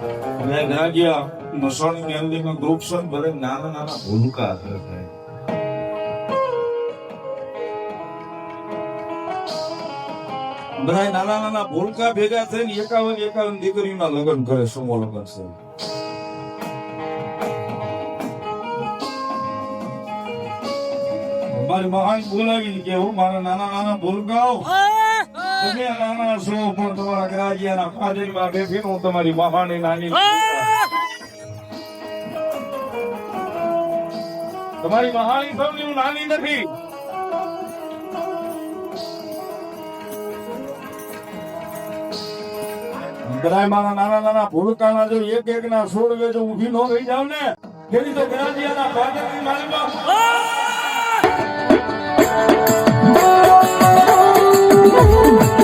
મેં ના ગયા મસાણી મેલડીમાં ગ્રુપ છે ને બધે નાના નાના ભૂલકા છે બધા નાના નાના ભૂલકા ભેગા થઈને 51 દીકરીઓના લગ્ન કરે સમૂહ લગ્ન છે મારી મહાન બોલાવીને કેવું મારા નાના નાના ભૂલકાઓ તમે નાના છો પણ તમારા ગ્રાજ્યાના ફાદરમાં બેઠીને હું તમારી મહાની નાની તમારી મહાની સૌની હું નાની નથી કદાચ મારા નાના નાના ભૂલકાના જો એક ના છોડવે જો ઊભી ન રહી જાવ ને તેની તો ગ્રાજ્યાના ફાદરની મારીમાં Oh